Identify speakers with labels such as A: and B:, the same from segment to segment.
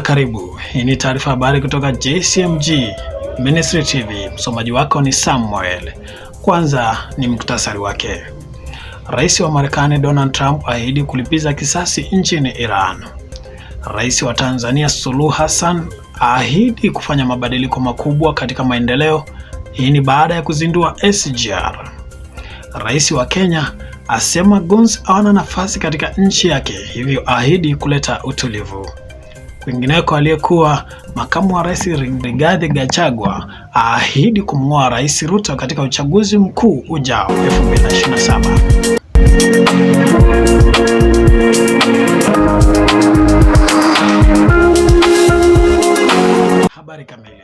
A: Karibu. Hii ni taarifa habari kutoka JCMG Ministry TV. Msomaji wako ni Samuel. Kwanza ni muktasari wake. Rais wa Marekani Donald Trump ahidi kulipiza kisasi nchini Iran. Rais wa Tanzania Suluhu Hassan ahidi kufanya mabadiliko makubwa katika maendeleo. Hii ni baada ya kuzindua SGR. Rais wa Kenya asema guns hawana nafasi katika nchi yake, hivyo ahidi kuleta utulivu. Kwingineko, aliyekuwa makamu wa rais Rigathi Gachagua ahidi kumng'oa Rais Ruto katika uchaguzi mkuu ujao 2027. Habari kamili.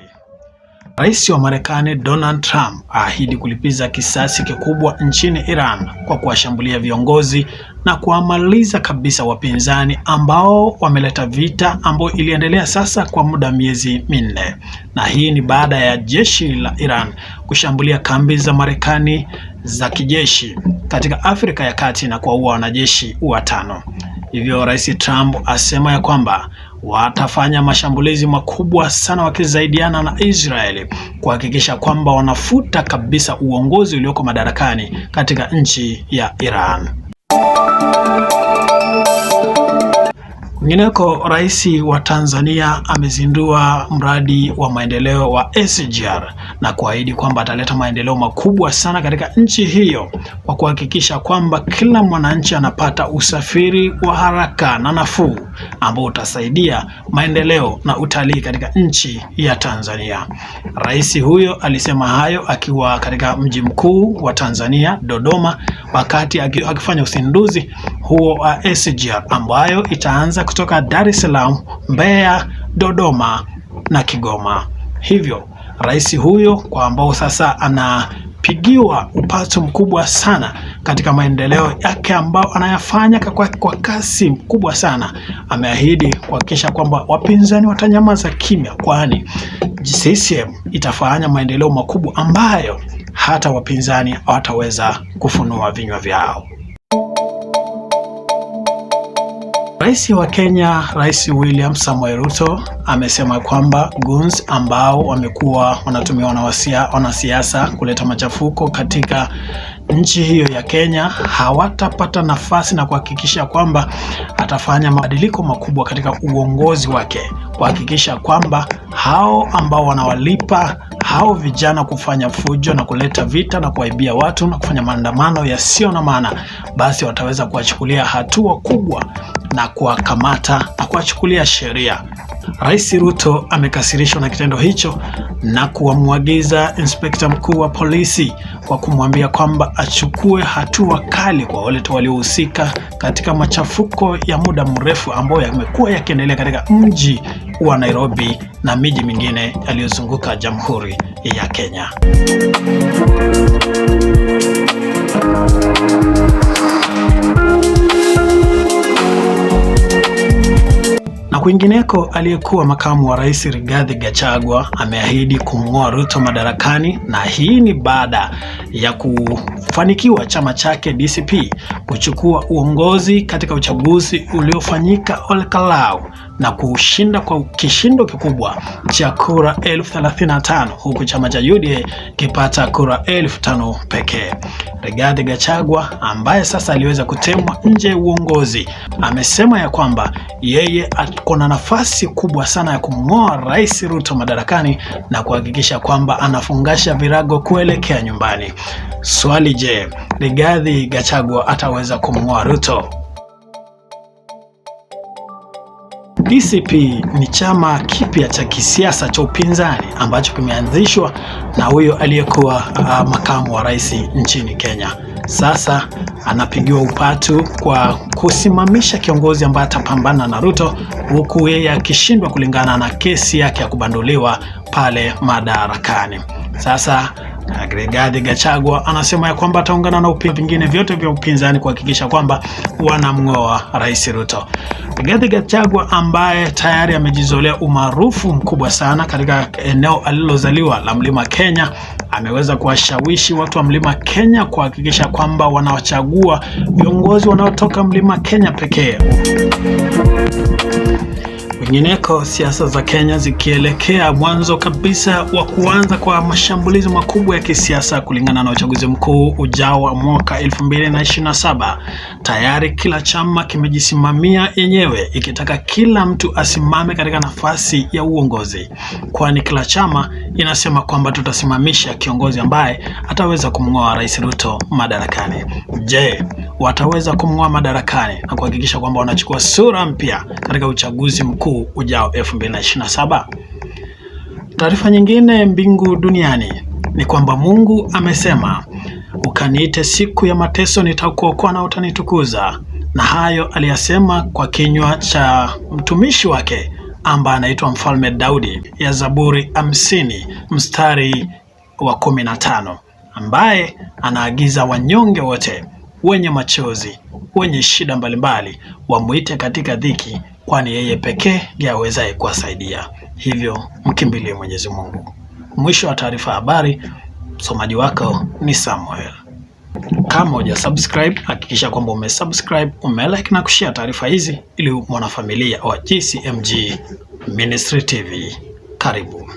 A: Rais wa Marekani Donald Trump ahidi kulipiza kisasi kikubwa nchini Iran kwa kuwashambulia viongozi na kuwamaliza kabisa wapinzani ambao wameleta vita ambayo iliendelea sasa kwa muda miezi minne. Na hii ni baada ya jeshi la Iran kushambulia kambi za Marekani za kijeshi katika Afrika ya Kati na kuwaua wanajeshi 5. Hivyo Rais Trump asema ya kwamba watafanya mashambulizi makubwa sana wakisaidiana na Israeli kuhakikisha kwamba wanafuta kabisa uongozi ulioko madarakani katika nchi ya Iran. Kwingineko, Rais wa Tanzania amezindua mradi wa maendeleo wa SGR na kuahidi kwamba ataleta maendeleo makubwa sana katika nchi hiyo kwa kuhakikisha kwamba kila mwananchi anapata usafiri wa haraka na nafuu ambao utasaidia maendeleo na utalii katika nchi ya Tanzania. Rais huyo alisema hayo akiwa katika mji mkuu wa Tanzania, Dodoma, wakati akifanya uzinduzi huo wa SGR ambayo itaanza kutoka Dar es Salaam, Mbeya, Dodoma na Kigoma. Hivyo rais huyo kwa ambao sasa anapigiwa upato mkubwa sana katika maendeleo yake ambao anayafanya kwa kasi mkubwa sana, ameahidi kuhakikisha kwamba wapinzani watanyamaza kimya, kwani CCM itafanya maendeleo makubwa ambayo hata wapinzani hawataweza kufunua vinywa vyao. Rais wa Kenya, Rais William Samoei Ruto amesema kwamba guns ambao wamekuwa wanatumiwa na wanasiasa kuleta machafuko katika nchi hiyo ya Kenya hawatapata nafasi, na kuhakikisha kwamba atafanya mabadiliko makubwa katika uongozi wake kuhakikisha kwamba hao ambao wanawalipa hao vijana kufanya fujo na kuleta vita na kuwaibia watu na kufanya maandamano yasiyo na maana, basi wataweza kuwachukulia hatua kubwa na kuwakamata na kuwachukulia sheria. Rais Ruto amekasirishwa na kitendo hicho na kuamwagiza inspekta mkuu wa polisi kwa kumwambia kwamba achukue hatua kali kwa wale waliohusika katika machafuko ya muda mrefu ambayo yamekuwa yakiendelea katika mji wa Nairobi na miji mingine yaliyozunguka Jamhuri ya Kenya. Na kwingineko, aliyekuwa makamu wa rais Rigathi Gachagua ameahidi kumng'oa Ruto madarakani, na hii ni baada ya kufanikiwa chama chake DCP kuchukua uongozi katika uchaguzi uliofanyika Olkalau na kushinda kwa kishindo kikubwa cha kura 35,000 huku chama cha UDA kipata kura 5,000 pekee. Rigathi Gachagua ambaye sasa aliweza kutemwa nje ya uongozi amesema ya kwamba yeye akona nafasi kubwa sana ya kumng'oa Rais Ruto madarakani na kuhakikisha kwamba anafungasha virago kuelekea nyumbani. Swali, je, Rigathi Gachagua ataweza kumng'oa Ruto? DCP ni chama kipya cha kisiasa cha upinzani ambacho kimeanzishwa na huyo aliyekuwa makamu wa rais nchini Kenya. Sasa anapigiwa upatu kwa kusimamisha kiongozi ambaye atapambana na Ruto, huku yeye akishindwa kulingana na kesi yake ya kubanduliwa pale madarakani. Sasa Rigathi Gachagua anasema ya kwamba ataungana na vingine vyote vya upinzani kuhakikisha kwamba wanamng'oa Rais Ruto. Rigathi Gachagua ambaye tayari amejizolea umaarufu mkubwa sana katika eneo alilozaliwa la Mlima Kenya ameweza kuwashawishi watu wa Mlima Kenya kuhakikisha kwamba wanawachagua viongozi wanaotoka Mlima Kenya pekee. Wengineko, siasa za Kenya zikielekea mwanzo kabisa wa kuanza kwa mashambulizi makubwa ya kisiasa kulingana na uchaguzi mkuu ujao wa mwaka 2027. Tayari kila chama kimejisimamia yenyewe ikitaka kila mtu asimame katika nafasi ya uongozi, kwani kila chama inasema kwamba tutasimamisha kiongozi ambaye ataweza kumng'oa Rais Ruto madarakani. Je, wataweza kumng'oa madarakani na kuhakikisha kwamba wanachukua sura mpya katika uchaguzi mkuu ujao 2027? Taarifa nyingine mbingu duniani ni kwamba Mungu amesema, ukaniite siku ya mateso nitakuokoa na utanitukuza. Na hayo aliyasema kwa kinywa cha mtumishi wake ambaye anaitwa Mfalme Daudi, ya Zaburi 50 mstari wa 15, ambaye anaagiza wanyonge wote, wenye machozi, wenye shida mbalimbali wamuite katika dhiki, kwani yeye pekee ndiye awezaye kuwasaidia. Hivyo mkimbilie Mwenyezi Mungu. Mwisho wa taarifa habari. Msomaji wako ni Samuel. Kama hujasubscribe, hakikisha kwamba umesubscribe, umelike na kushare taarifa hizi ili mwanafamilia wa GCMG Ministry TV. Karibu.